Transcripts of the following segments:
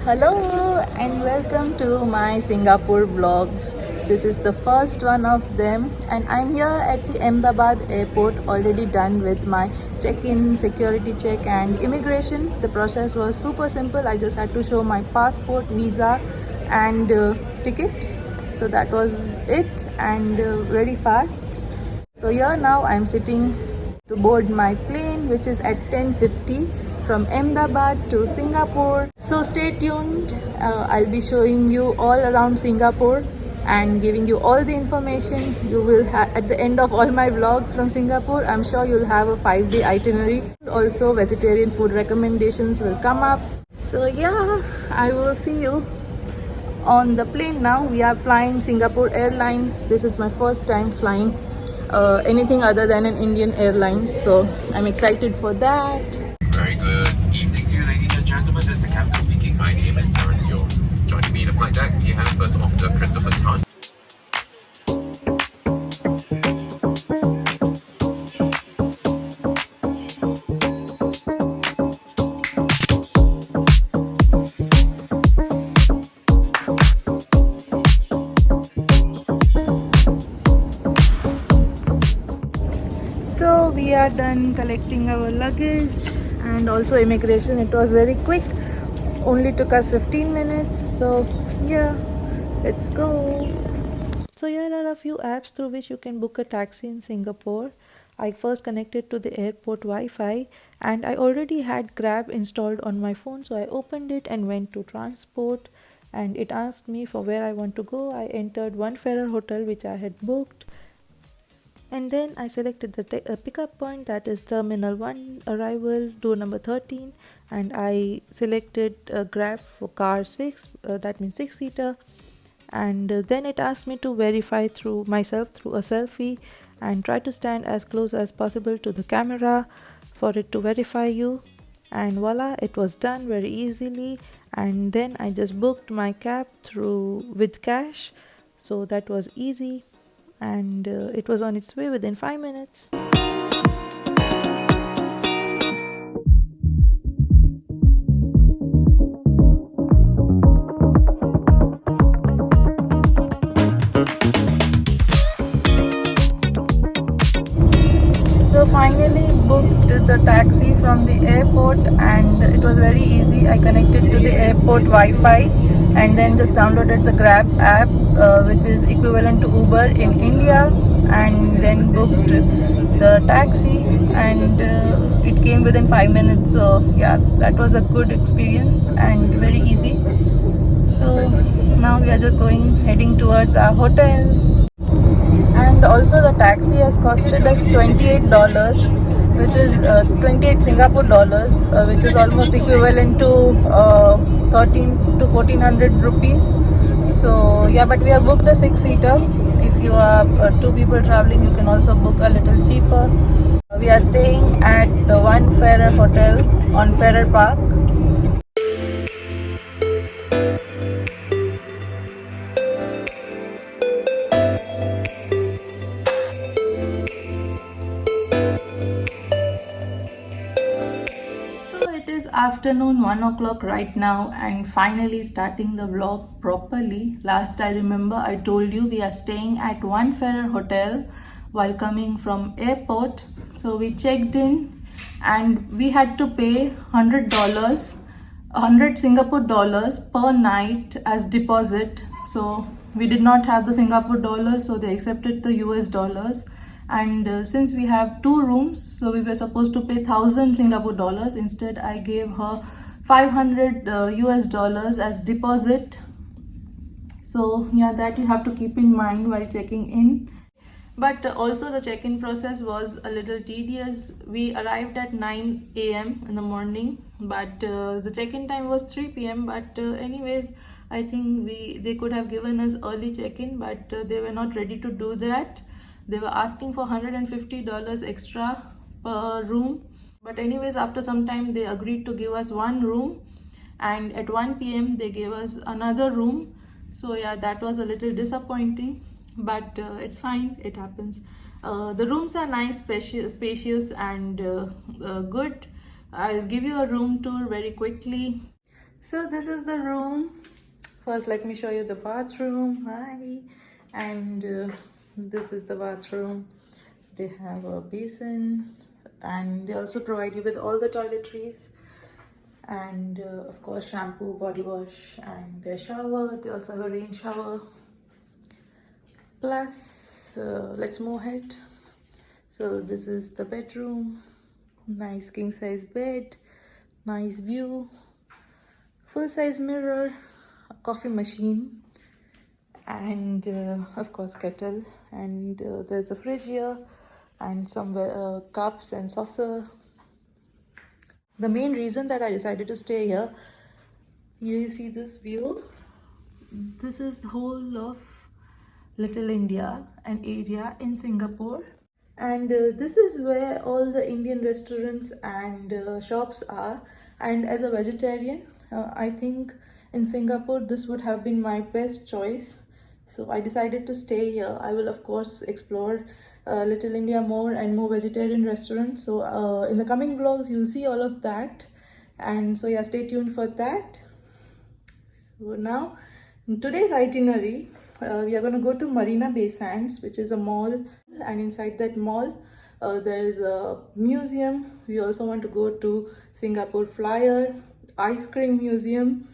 Hello and welcome to my Singapore vlogs. This is the first one of them and I'm here at the Ahmedabad airport, already done with my check-in, security check and immigration. The process was super simple. I just had to show my passport, visa and ticket. So that was it, and very fast. So here now I'm sitting to board my plane, which is at 10:50 from Ahmedabad to Singapore. So stay tuned. I'll be showing you all around Singapore and giving you all the information you will have at the end of all my vlogs from Singapore. I'm sure you'll have a 5-day itinerary. Also vegetarian food recommendations will come up. So yeah, I will see you on the plane now. We are flying Singapore Airlines. This is my first time flying anything other than an Indian Airlines, so I'm excited for that. Very good evening to you, ladies and gentlemen. This is the captain speaking. My name is Terence Yeo. Joining me in the flight deck, we have First Officer Christopher Tan. So we are done collecting our luggage and also immigration. It was very quick, only took us 15 minutes. So yeah, let's go. So here are a few apps through which you can book a taxi in Singapore. I first connected to the airport Wi-Fi and I already had Grab installed on my phone, so I opened it and went to transport and it asked me for where I want to go. I entered One Ferrer Hotel which I had booked. And then I selected the pickup point, that is Terminal 1 arrival, door number 13, and I selected Grab for car 6, that means 6-seater. And then it asked me to verify through myself through a selfie and try to stand as close as possible to the camera for it to verify you. And voila, it was done very easily. And then I just booked my cab through with cash, so that was easy. And it was on its way within 5 minutes. So finally booked the taxi from the airport and it was very easy. I connected to the airport Wi-Fi and then just downloaded the Grab app, which is equivalent to Uber in India, and then booked the taxi and it came within 5 minutes. So yeah, that was a good experience and very easy. So now we are just heading towards our hotel. And also the taxi has costed us $28, which is 28 Singapore dollars, which is almost equivalent to 13 to 1400 rupees. So yeah, but we have booked a 6-seater. If you are 2 people traveling, you can also book a little cheaper. We are staying at the One Ferrer Hotel on Ferrer Park. Afternoon 1 o'clock right now, and finally starting the vlog properly. Last I remember I told you we are staying at One Ferrer Hotel while coming from airport. So we checked in and we had to pay $100 Singapore dollars per night as deposit. So we did not have the Singapore dollars, so they accepted the US dollars. And since we have 2 rooms, so we were supposed to pay 1000 Singapore dollars. Instead I gave her 500 US dollars as deposit. So yeah, that you have to keep in mind while checking in. But also the check-in process was a little tedious. We arrived at 9 a.m. in the morning, but the check-in time was 3 p.m. But anyways, I think they could have given us early check-in, but they were not ready to do that. They were asking for $150 extra per room. But anyways, after some time they agreed to give us 1 room, and at 1 p.m. they gave us another room. So yeah, that was a little disappointing, but it's fine, it happens. The rooms are nice, spacious and good. I'll give you a room tour very quickly. So this is the room. First, let me show you the bathroom. Hi. And this is the bathroom. They have a basin, and they also provide you with all the toiletries, and of course shampoo, body wash, and their shower. They also have a rain shower. Plus, let's move ahead. So this is the bedroom. Nice king size bed, nice view, full size mirror, a coffee machine, and of course kettle, and there's a fridge here, and some cups and saucer. The main reason that I decided to stay here, you see this view, this is the whole of Little India, an area in Singapore, and this is where all the Indian restaurants and shops are. And as a vegetarian, I think in Singapore this would have been my best choice, so I decided to stay here. I will of course explore Little India more and more vegetarian restaurants, so in the coming vlogs you'll see all of that, and so yeah, stay tuned for that. So now, in today's itinerary, we are going to go to Marina Bay Sands, which is a mall, and inside that mall, there is a museum. We also want to go to Singapore Flyer, Ice Cream Museum,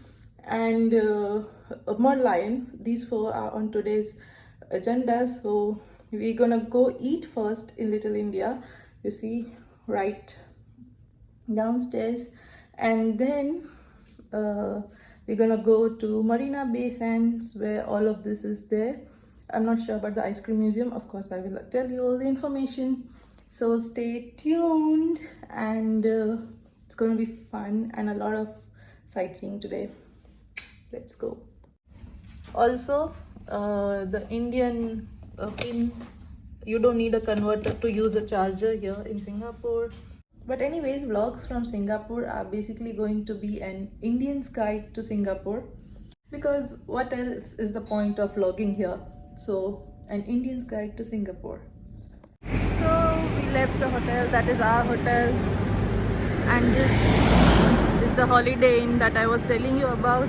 and Merlion. These four are on today's agenda. So we're gonna go eat first in Little India. You see, right downstairs, and then we're gonna go to Marina Bay Sands, where all of this is there. I'm not sure about the ice cream museum. Of course, I will tell you all the information. So stay tuned, and it's gonna be fun and a lot of sightseeing today. Let's go. Also, the Indian pin, you don't need a converter to use a charger here in Singapore. But anyways, vlogs from Singapore are basically going to be an Indian's guide to Singapore, because what else is the point of vlogging here? So an Indian's guide to Singapore. So we left the hotel, that is our hotel, and this is the Holiday Inn that I was telling you about.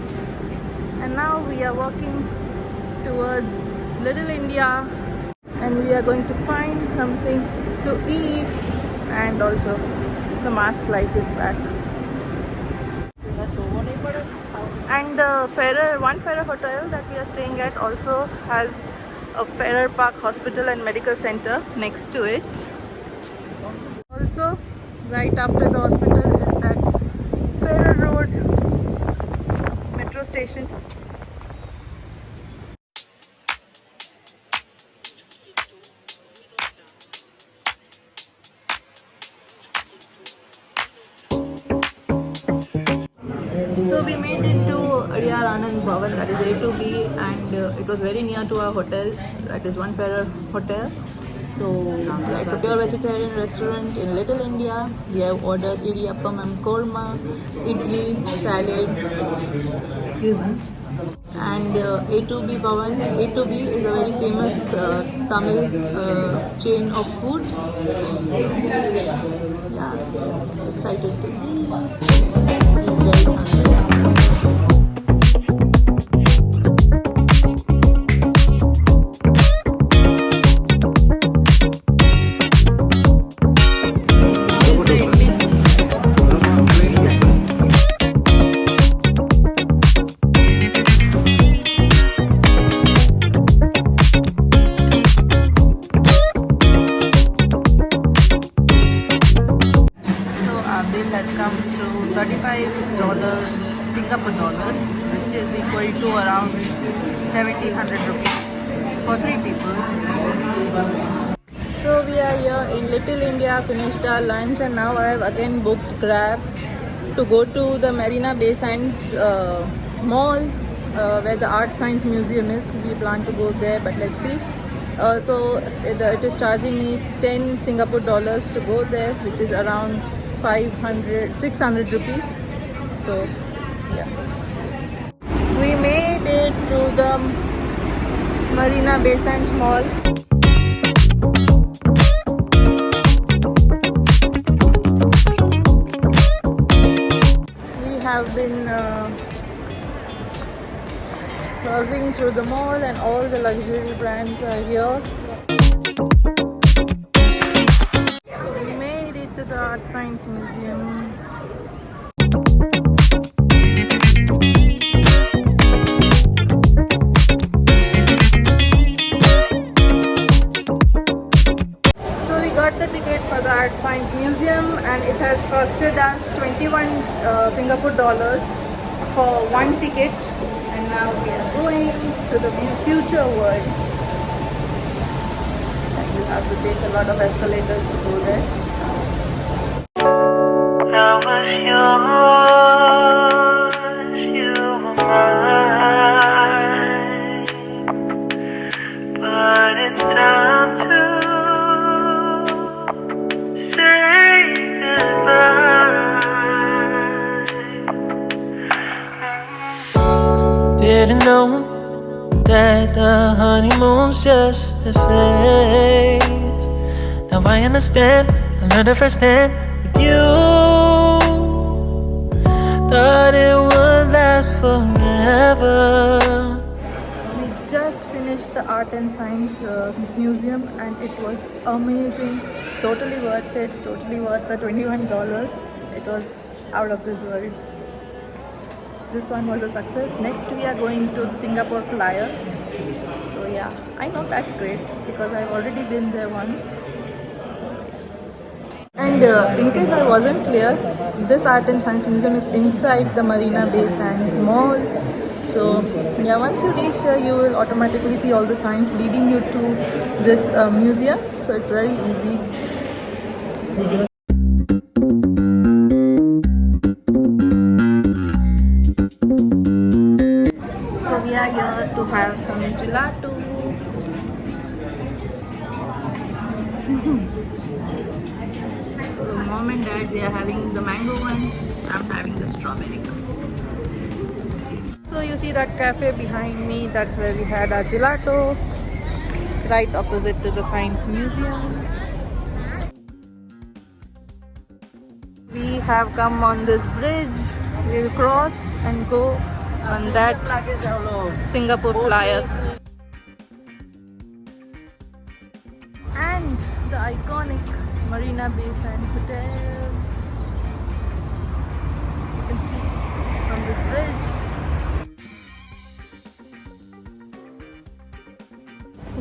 And now we are walking towards Little India, and we are going to find something to eat, and also the mask life is back. And the One Ferrer hotel that we are staying at also has a Ferrer Park Hospital and Medical Center next to it. Also, right after the hospital is that Ferrer Road metro station. So we made it to Adiyar Anand Bhavan, that is A2B, and it was very near to our hotel, that is One Ferrer Hotel. So yeah, it's a pure vegetarian restaurant in Little India. We have ordered idiyappam and korma, idli, salad, excuse me, and A2B Bhavan. A2B is a very famous Tamil chain of foods. Yeah, excited to eat. Very hungry. $35 Singapore dollars, which is equal to around 1700 rupees for 3 people. So we are here in Little India, finished our lunch, and now I have again booked Grab to go to the Marina Bay Sands mall where the Art Science Museum is. We plan to go there, but let's see. So it is charging me 10 Singapore dollars to go there, which is around 600 rupees. So yeah, we made it to the Marina Bay Sands mall. We have been Browsing through the mall and all the luxury brands are here. We made it to the Art Science Museum. So we got the ticket for the Art Science Museum and it has costed us 21 Singapore dollars for one ticket. And now we are going to the future world. And you have to take a lot of escalators to go there. I was yours, you were mine, but it's time to say goodbye. Didn't know that the honeymoon's just a phase. Now I understand, I learned it firsthand with you. Thought it would last forever. We just finished the Art and Science Museum and it was amazing. Totally worth it, totally worth the $21. It was out of this world. This one was a success. Next we are going to Singapore Flyer. So yeah, I know that's great because I've already been there once. And in case I wasn't clear, this Art and Science Museum is inside the Marina Bay Sands Mall. So yeah, once you reach here, you will automatically see all the signs leading you to this museum. So it's very easy. So we are here to have some gelato. Mom and dad, they are having the mango one. I'm having the strawberry one. So you see that cafe behind me, that's where we had our gelato, right opposite to the Science Museum. We have come on this bridge. We'll cross and go on that Singapore Flyer. And the iconic Marina Bay Sands Hotel. You can see from this bridge.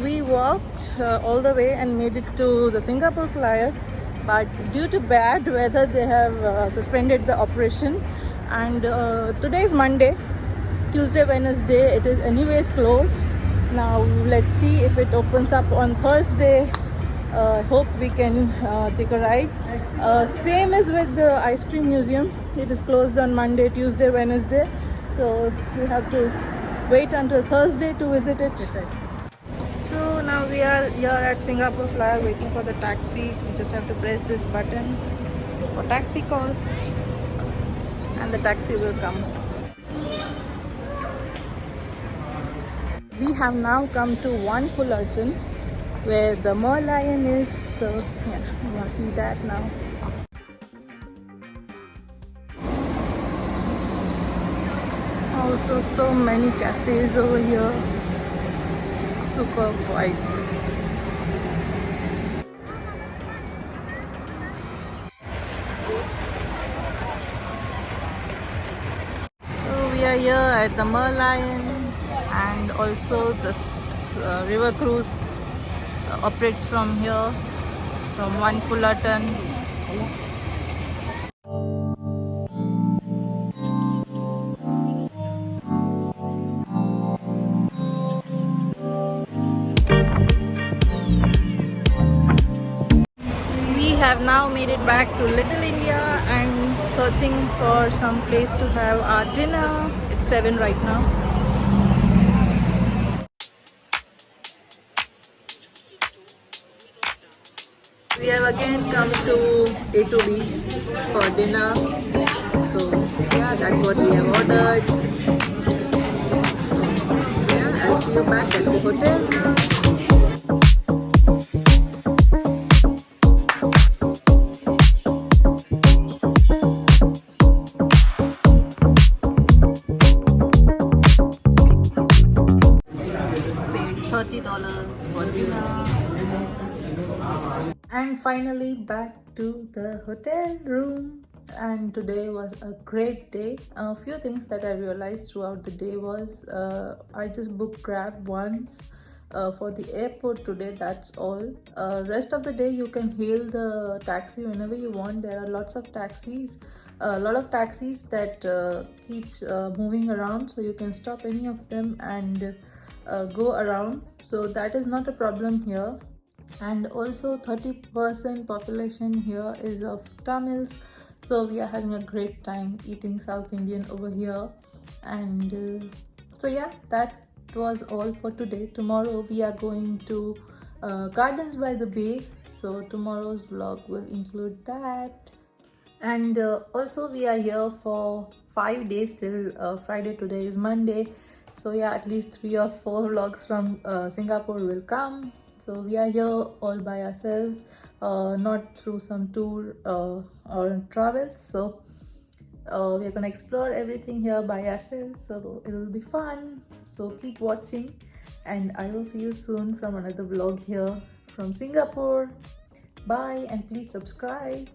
We walked all the way and made it to the Singapore Flyer, but due to bad weather they have suspended the operation, and today is Monday. Tuesday, Wednesday it is anyways closed. Now let's see if it opens up on Thursday. Hope we can take a ride. Same as with the ice cream museum, it is closed on Monday, Tuesday, Wednesday, so we have to wait until Thursday to visit it. So now we are here at Singapore Flyer waiting for the taxi. We just have to press this button for taxi call and the taxi will come. We have now come to One Fullerton where the Merlion is. So yeah, you want to see that now. Also so many cafes over here. Super vibe. So we are here at the Merlion, and also the river cruise operates from here, from One Fullerton. We have now made it back to Little India and searching for some place to have our dinner. It's 7 right now. We have again come to A to B for dinner. So yeah, that's what we have ordered. So yeah, I'll see you back at the hotel now. marina. And finally back to the hotel room. And today was a great day. A few things that I realized throughout the day was I just booked Grab once for the airport today, that's all. Rest of the day you can hail the taxi whenever you want. There are lots of taxis, a lot of taxis that keeps moving around, so you can stop any of them and go around, so that is not a problem here. And also 30% population here is of Tamils, so we are having a great time eating South Indian over here. And so yeah, that was all for today. Tomorrow we are going to Gardens by the Bay, so tomorrow's vlog will include that. And also we are here for 5 days till Friday. Today is Monday, so yeah, at least 3 or 4 vlogs from Singapore will come. So we are here all by ourselves, not through some tour or travel. So we are gonna explore everything here by ourselves, so it will be fun. So keep watching, and I will see you soon from another vlog here from Singapore. Bye, and please subscribe.